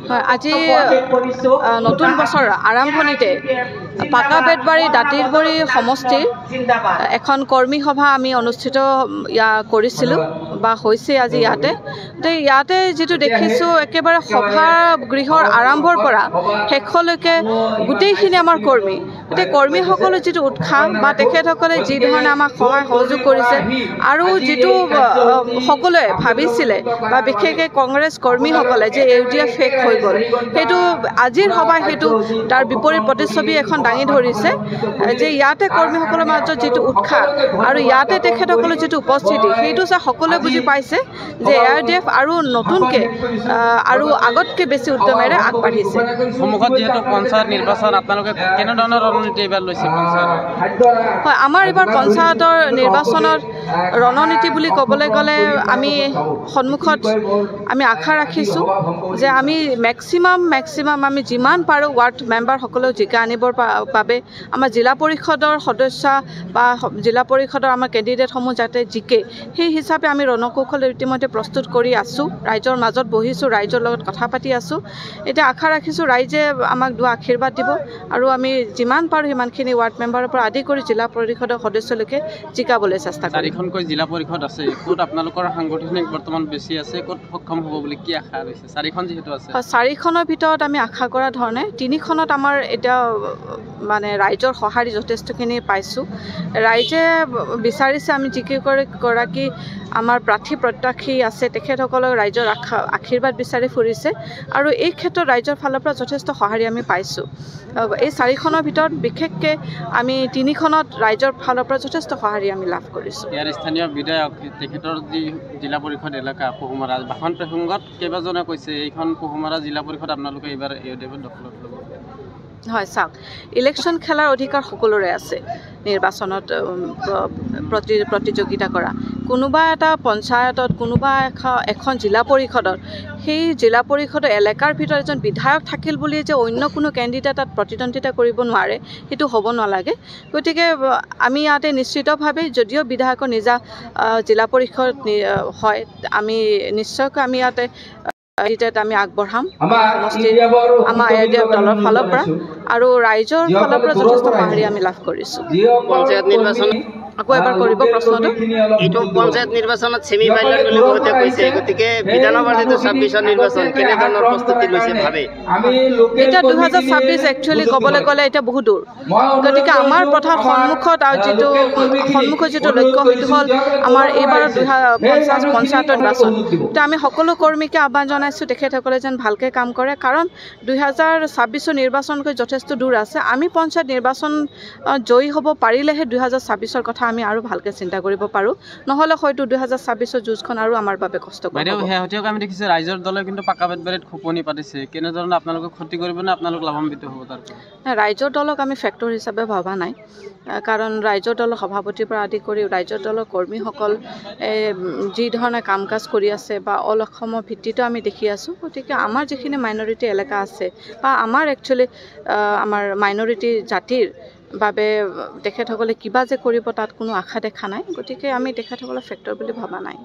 হয় আজি নতুন বছৰ আৰম্ভণিতে পাকা বেতবাৰী দাঁতিৰবৰী সমষ্টিৰ এখন কৰ্মী সভা আমি অনুষ্ঠিত কৰিছিলোঁ বা হৈছে আজি ইয়াতে যিটো দেখিছোঁ একেবাৰে সভা গৃহৰ আৰম্ভৰ পৰা শেষলৈকে গোটেইখিনি আমাৰ কৰ্মী গতিকে কৰ্মীসকলৰ যিটো উৎসাহ বা তেখেতসকলে যি ধৰণে আমাক সহায় সহযোগ কৰিছে আৰু যিটো সকলোৱে ভাবিছিলে বা বিশেষকৈ কংগ্ৰেছ কৰ্মীসকলে যে UDF শেষ হৈ গ'ল সেইটো আজিৰ সভাই সেইটো তাৰ বিপৰীত প্ৰতিচ্ছবি এখন দাঙি ধৰিছে যে ইয়াতে কৰ্মীসকলৰ মাজত যিটো উৎসাহ আৰু ইয়াতে তেখেতসকলৰ যিটো উপস্থিতি সেইটো সকলোৱে বুজি পাইছে যে UDF আৰু নতুনকৈ আৰু আগতকৈ বেছি উদ্যমেৰে আগবাঢ়িছে। সন্মুখত যিহেতু পঞ্চায়ত নিৰ্বাচন আপোনালোকে কেনেধৰণৰ ৰণনীতি এইবাৰ লৈছে? হয় আমাৰ এইবাৰ পঞ্চায়তৰ নিৰ্বাচনৰ ৰণনীতি বুলি ক'বলৈ গ'লে আমি সন্মুখত আমি আশা ৰাখিছোঁ যে আমি মেক্সিমাম আমি যিমান পাৰোঁ ৱাৰ্ড মেম্বাৰসকলেও জিকা আনিবৰ বাবে আমাৰ জিলা পৰিষদৰ সদস্য বা জিলা পৰিষদৰ আমাৰ কেণ্ডিডেটসমূহ যাতে জিকে সেই হিচাপে আমি ৰণকৌশল ইতিমধ্যে প্ৰস্তুত কৰি আছোঁ। ৰাইজৰ মাজত বহিছোঁ, ৰাইজৰ লগত কথা পাতি আছোঁ। এতিয়া আশা ৰাখিছোঁ ৰাইজে আমাক আশীৰ্বাদ দিব আৰু আমি যিমান পাৰোঁ সিমানখিনি ৱাৰ্ড মেম্বাৰৰ পৰা আদি কৰি জিলা পৰিষদৰ সদস্যলৈকে জিকাবলৈ চেষ্টা কৰিম। চাৰিখনকৈ জিলা পৰিষদ আছে, ক'ত আপোনালোকৰ সাংগঠনিক বৰ্তমান বেছি আছে, ক'ত সক্ষম হ'ব বুলি কি আশা কৰিছে? চাৰিখন যিহেতু আছে, চাৰিখনৰ ভিতৰত আমি আশা কৰা ধৰণে তিনিখনত আমাৰ এতিয়া মানে ৰাইজৰ সঁহাৰি যথেষ্টখিনি পাইছোঁ। ৰাইজে বিচাৰিছে আমি যিকেইগৰাকী আমাৰ প্ৰাৰ্থী প্ৰত্যাশী আছে তেখেতসকলক ৰাইজৰ আশীৰ্বাদ বিচাৰি ফুৰিছে আৰু এই ক্ষেত্ৰত ৰাইজৰ ফালৰ পৰা যথেষ্ট সঁহাৰি আমি পাইছোঁ। এই চাৰিখনৰ ভিতৰত বিশেষকৈ আমি তিনিখনত ৰাইজৰ ফালৰ পৰা যথেষ্ট সঁহাৰি আমি লাভ কৰিছোঁ। ইয়াৰ স্থানীয় বিধায়ক তেখেতৰ যি জিলা পৰিষদ এলেকা পহুমৰা ভাষণ প্ৰসংগত কেইবাজনে কৈছে এইখন পহুমৰা জিলা পৰিষদ আপোনালোকে এইবাৰ UDFত দখলত ল'ব। হয় চাওক, ইলেকশ্যন খেলাৰ অধিকাৰ সকলোৰে আছে। নিৰ্বাচনত প্ৰতিযোগিতা কৰা কোনোবা এটা পঞ্চায়তত কোনোবা এখন জিলা পৰিষদত সেই জিলা পৰিষদৰ এলেকাৰ ভিতৰত এজন বিধায়ক থাকিল বুলি যে অন্য কোনো কেণ্ডিডেট তাত প্ৰতিদ্বন্দ্বিতা কৰিব নোৱাৰে সেইটো হ'ব নালাগে। গতিকে আমি ইয়াতে নিশ্চিতভাৱে যদিও বিধায়কৰ নিজা জিলা পৰিষদ হয় আমি নিশ্চয়কৈ আমি ইয়াতে আমি আগবঢ়াম আমাৰ UDF দলৰ ফালৰ পৰা আৰু ৰাইজৰ ফালৰ পৰা যথেষ্ট সঁহাৰি আমি লাভ কৰিছোঁ। পঞ্চায়ত নিৰ্বাচন আকৌ এবাৰ কৰিব প্ৰশ্নটো। এইটো পঞ্চায়ত নিৰ্বাচনত ছেমি ফাইনেল বুলি বহুতে কৈছে, গতিকে বিধানসভাৰ যিটো 26ৰ নিৰ্বাচন কেনেধৰণৰ প্ৰস্তুতি লৈছে ভাবে? এতিয়া 2026 একচুৱেলি ক'বলৈ গ'লে এতিয়া বহুত দূৰ, গতিকে আমাৰ প্ৰধান সন্মুখত যিটো লক্ষ্য সেইটো হ'ল আমাৰ এইবাৰৰ 2050 পঞ্চায়তৰ নিৰ্বাচন। এতিয়া আমি সকলো কৰ্মীকে আহ্বান জনাইছোঁ তেখেতসকলে যেন ভালকৈ কাম কৰে, কাৰণ 2026 নিৰ্বাচনকৈ যথেষ্ট দূৰ আছে। আমি পঞ্চায়ত নিৰ্বাচন জয়ী হ'ব পাৰিলেহে 2026 কথা আমি আৰু ভালকৈ চিন্তা কৰিব পাৰোঁ, নহ'লে হয়তো 2026 যুঁজখন আৰু আমাৰ বাবে কষ্ট কৰিব। শেহতীয়াকৈ আমি দেখিছোঁ ৰাইজৰ দলে কিন্তু পাকা বেতবাৰীত খোপনি পাতিছে, কেনেধৰণে আপোনালোকক ক্ষতি কৰিব নে আপোনালোক লাভান্বিত হ'ব তাৰ পৰা? ৰাইজৰ দলক আমি ফেক্টৰ হিচাপে ভবা নাই, কাৰণ ৰাইজৰ দলৰ সভাপতিৰ পৰা আদি কৰি ৰাইজৰ দলৰ কৰ্মীসকল যি ধৰণে কাম কাজ কৰি আছে বা অল অসমৰ ভিত্তিতো আমি দেখি আছোঁ। গতিকে আমাৰ যিখিনি মাইনৰিটি এলেকা আছে বা আমাৰ একচুৱেলি আমাৰ মাইনৰিটি জাতিৰ বাবে তেখেতসকলে কিবা যে কৰিব তাত কোনো আশা দেখা নাই, গতিকে আমি তেখেতসকলৰ ফেক্টৰ বুলি ভবা নাই।